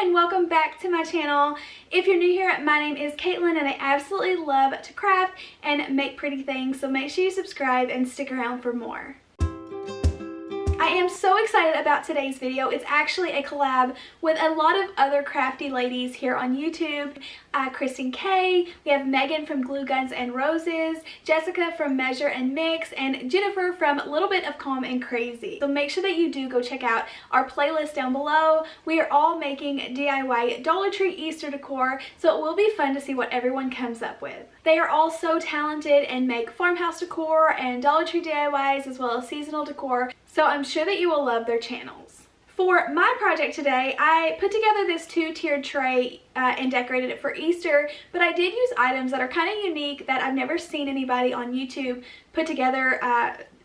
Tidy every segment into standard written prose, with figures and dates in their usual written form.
and welcome back to my channel. If you're new here, my name is Katelyn and I absolutely love to craft and make pretty things, so make sure you subscribe and stick around for more. I am so excited about today's video. It's actually a collab with a lot of other crafty ladies here on YouTube. Kristin Kay, we have Megan from Glue Guns and Roses, Jessica from Measure and Mix, and Jennifer from Little Bit of Calm and Crazy. So make sure that you do go check out our playlist down below. We are all making DIY Dollar Tree Easter decor, so it will be fun to see what everyone comes up with. They are all so talented and make farmhouse decor and Dollar Tree DIYs as well as seasonal decor, so I'm sure that you will love their channels. For my project today, I put together this two-tiered tray and decorated it for Easter, but I did use items that are kind of unique that I've never seen anybody on YouTube put together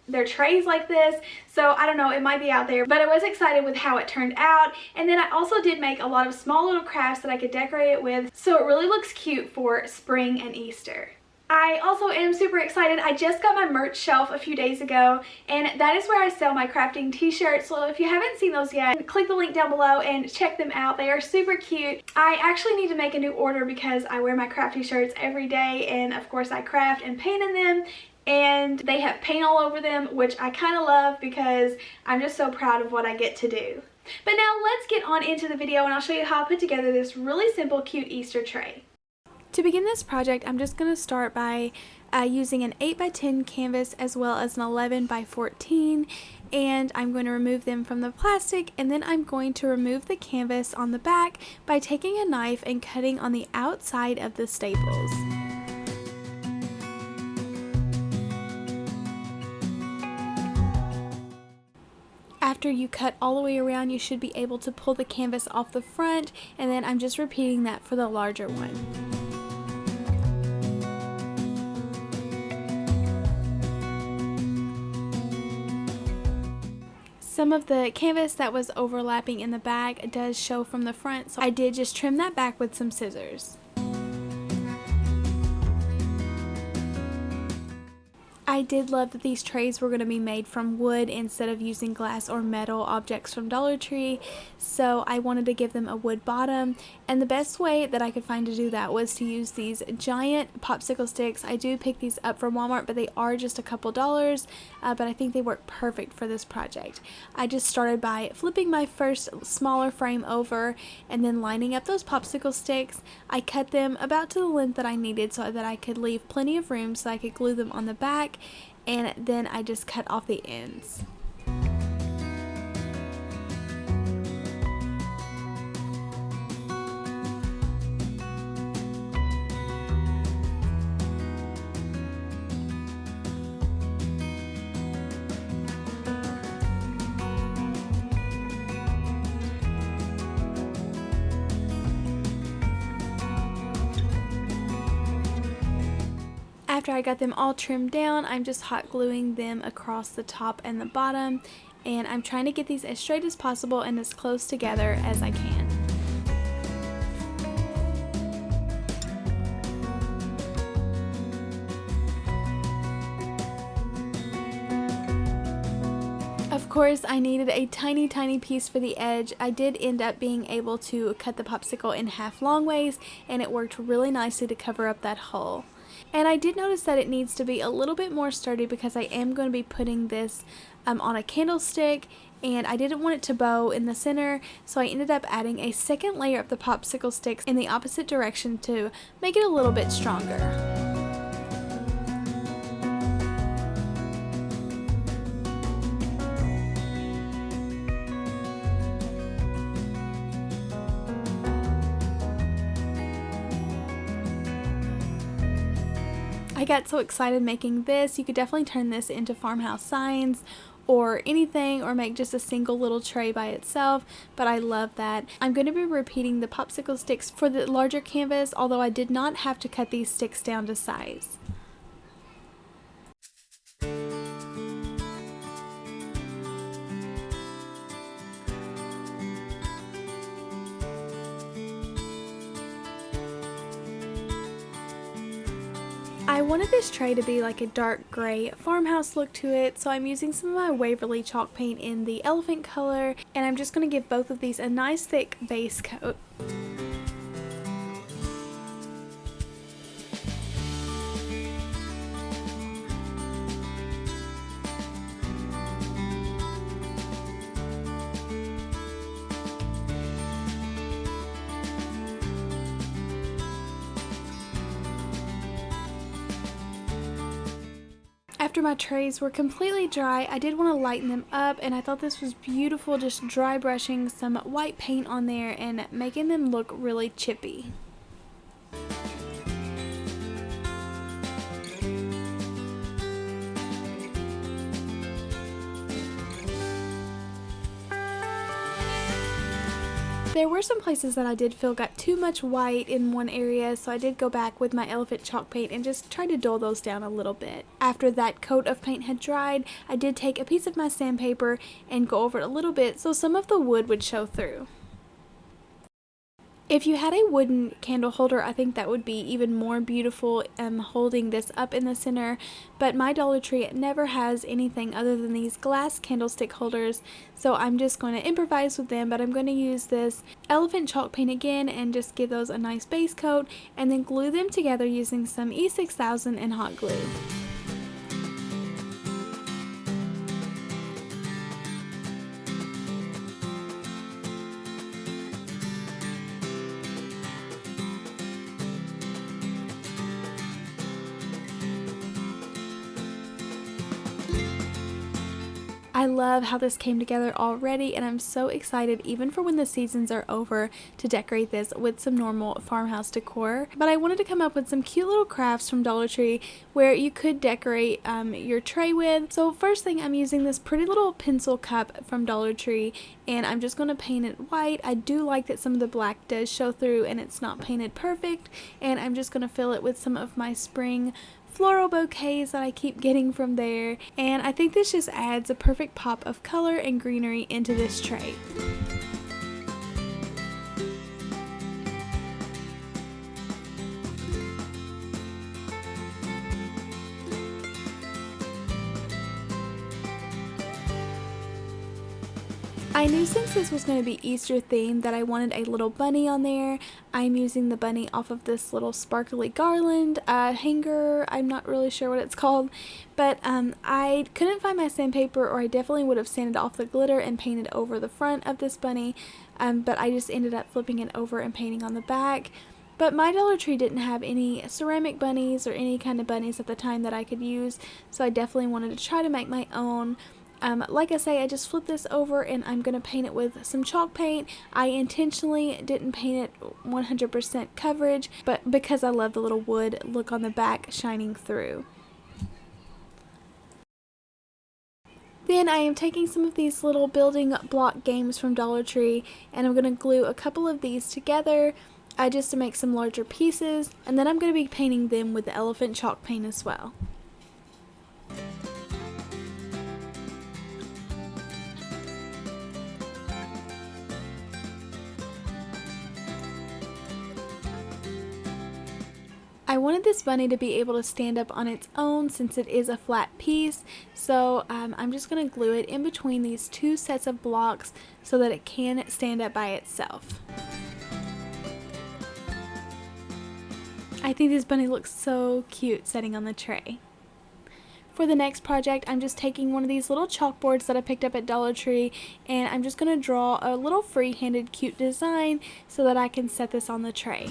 their trays like this. So I don't know, it might be out there, but I was excited with how it turned out. And then I also did make a lot of small little crafts that I could decorate it with, so it really looks cute for spring and Easter. I also am super excited. I just got my merch shelf a few days ago, and that is where I sell my crafting t-shirts. So if you haven't seen those yet, click the link down below and check them out. They are super cute. I actually need to make a new order because I wear my crafty shirts every day, and of course I craft and paint in them, and they have paint all over them, which I kind of love because I'm just so proud of what I get to do. But now let's get on into the video and I'll show you how I put together this really simple, cute Easter tray. To begin this project, I'm just going to start by using an 8x10 canvas as well as an 11x14, and I'm going to remove them from the plastic, and then I'm going to remove the canvas on the back by taking a knife and cutting on the outside of the staples. After you cut all the way around, you should be able to pull the canvas off the front, and then I'm just repeating that for the larger one. Some of the canvas that was overlapping in the back does show from the front, so I did just trim that back with some scissors. I did love that these trays were going to be made from wood instead of using glass or metal objects from Dollar Tree, so I wanted to give them a wood bottom, and the best way that I could find to do that was to use these giant popsicle sticks. I do pick these up from Walmart, but they are just a couple dollars, but I think they work perfect for this project. I just started by flipping my first smaller frame over and then lining up those popsicle sticks. I cut them about to the length that I needed so that I could leave plenty of room so I could glue them on the back, and then I just cut off the ends. After I got them all trimmed down, I'm just hot gluing them across the top and the bottom, and I'm trying to get these as straight as possible and as close together as I can. Of course, I needed a tiny piece for the edge. I did end up being able to cut the popsicle in half long ways, and it worked really nicely to cover up that hole. And I did notice that it needs to be a little bit more sturdy because I am going to be putting this on a candlestick, and I didn't want it to bow in the center, so I ended up adding a second layer of the popsicle sticks in the opposite direction to make it a little bit stronger. I got so excited making this. You could definitely turn this into farmhouse signs or anything, or make just a single little tray by itself, but I love that. I'm going to be repeating the popsicle sticks for the larger canvas, although I did not have to cut these sticks down to size. I wanted this tray to be like a dark gray farmhouse look to it, so I'm using some of my Waverly chalk paint in the elephant color, and I'm just going to give both of these a nice thick base coat. After my trays were completely dry, I did want to lighten them up, and I thought this was beautiful, just dry brushing some white paint on there and making them look really chippy. There were some places that I did feel got too much white in one area, so I did go back with my elephant chalk paint and just try to dull those down a little bit. After that coat of paint had dried, I did take a piece of my sandpaper and go over it a little bit so some of the wood would show through. If you had a wooden candle holder, I think that would be even more beautiful, holding this up in the center, but my Dollar Tree never has anything other than these glass candlestick holders, so I'm just going to improvise with them. But I'm going to use this elephant chalk paint again and just give those a nice base coat, and then glue them together using some E6000 and hot glue. I love how this came together already, and I'm so excited even for when the seasons are over to decorate this with some normal farmhouse decor. But I wanted to come up with some cute little crafts from Dollar Tree where you could decorate your tray with. So first thing, I'm using this pretty little pencil cup from Dollar Tree, and I'm just going to paint it white. I do like that some of the black does show through and it's not painted perfect, and I'm just going to fill it with some of my spring floral bouquets that I keep getting from there, and I think this just adds a perfect pop of color and greenery into this tray. I knew since this was going to be Easter themed that I wanted a little bunny on there. I'm using the bunny off of this little sparkly garland hanger. I'm not really sure what it's called, but I couldn't find my sandpaper, or I definitely would have sanded off the glitter and painted over the front of this bunny, but I just ended up flipping it over and painting on the back. But my Dollar Tree didn't have any ceramic bunnies or any kind of bunnies at the time that I could use, so I definitely wanted to try to make my own. Like I say, I just flipped this over and I'm going to paint it with some chalk paint. I intentionally didn't paint it 100% coverage, but because I love the little wood look on the back shining through. Then I am taking some of these little building block games from Dollar Tree, and I'm going to glue a couple of these together just to make some larger pieces, and then I'm going to be painting them with the elephant chalk paint as well. I wanted this bunny to be able to stand up on its own since it is a flat piece, so I'm just going to glue it in between these two sets of blocks so that it can stand up by itself. I think this bunny looks so cute sitting on the tray. For the next project, I'm just taking one of these little chalkboards that I picked up at Dollar Tree, and I'm just going to draw a little free-handed cute design so that I can set this on the tray.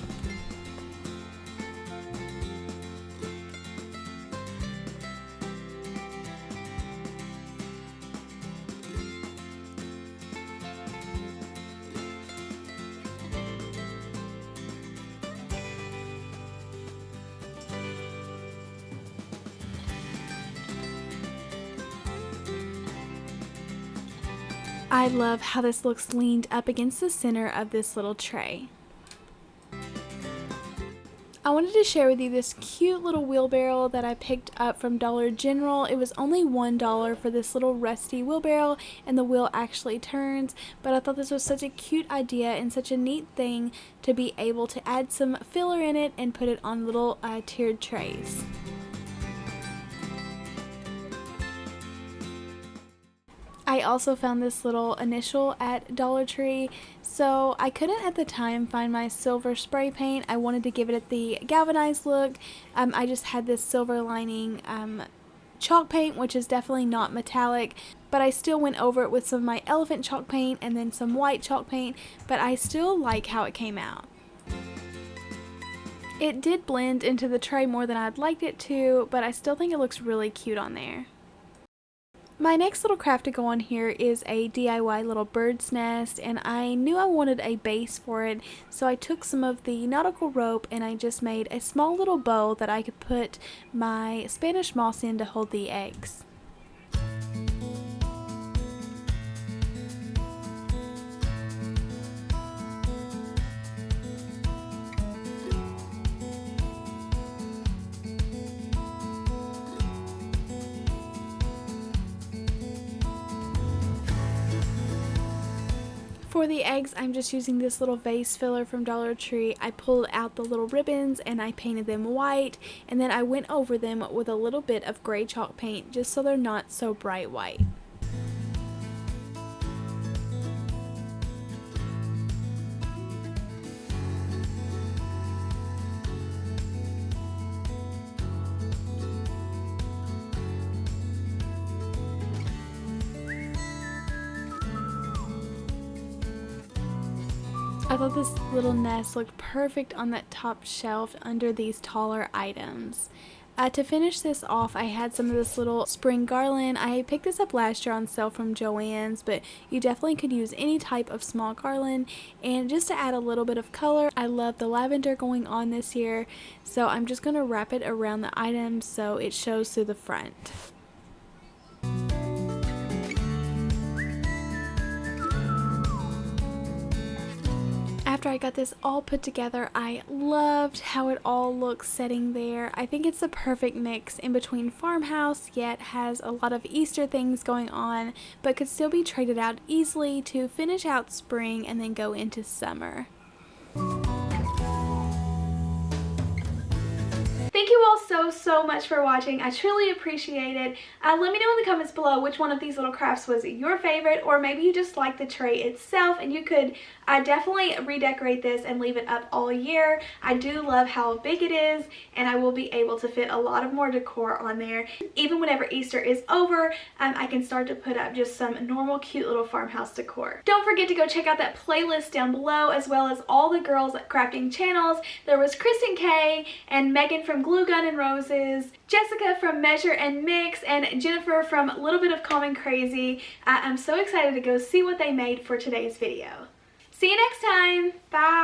I love how this looks leaned up against the center of this little tray. I wanted to share with you this cute little wheelbarrow that I picked up from Dollar General. It was only $1 for this little rusty wheelbarrow, and the wheel actually turns, but I thought this was such a cute idea and such a neat thing to be able to add some filler in it and put it on little tiered trays. I also found this little initial at Dollar Tree. So I couldn't at the time find my silver spray paint. I wanted to give it the galvanized look. I just had this silver lining chalk paint, which is definitely not metallic, but I still went over it with some of my elephant chalk paint and then some white chalk paint, but I still like how it came out. It did blend into the tray more than I'd liked it to, but I still think it looks really cute on there. My next little craft to go on here is a DIY little bird's nest, and I knew I wanted a base for it, so I took some of the nautical rope and I just made a small little bow that I could put my Spanish moss in to hold the eggs. For the eggs, I'm just using this little vase filler from Dollar Tree. I pulled out the little ribbons and I painted them white, and then I went over them with a little bit of gray chalk paint just so they're not so bright white. I thought this little nest looked perfect on that top shelf under these taller items. To finish this off, I had some of this little spring garland. I picked this up last year on sale from Joann's, but you definitely could use any type of small garland. And just to add a little bit of color, I love the lavender going on this year, so I'm just going to wrap it around the items so it shows through the front. After I got this all put together, I loved how it all looks sitting there. I think it's the perfect mix in between Farmhouse, yet has a lot of Easter things going on, but could still be traded out easily to finish out spring and then go into summer. Thank you all so much for watching. I truly appreciate it. Let me know in the comments below which one of these little crafts was your favorite, or maybe you just like the tray itself and you could definitely redecorate this and leave it up all year. I do love how big it is, and I will be able to fit a lot of more decor on there. Even whenever Easter is over, I can start to put up just some normal cute little farmhouse decor. Don't forget to go check out that playlist down below, as well as all the girls crafting channels. There was Kristin Kay and Megan from Glue Gun and Roses, Jessica from Measure and Mix, and Jennifer from Little Bit of Calm and Crazy. I'm so excited to go see what they made for today's video. See you next time. Bye.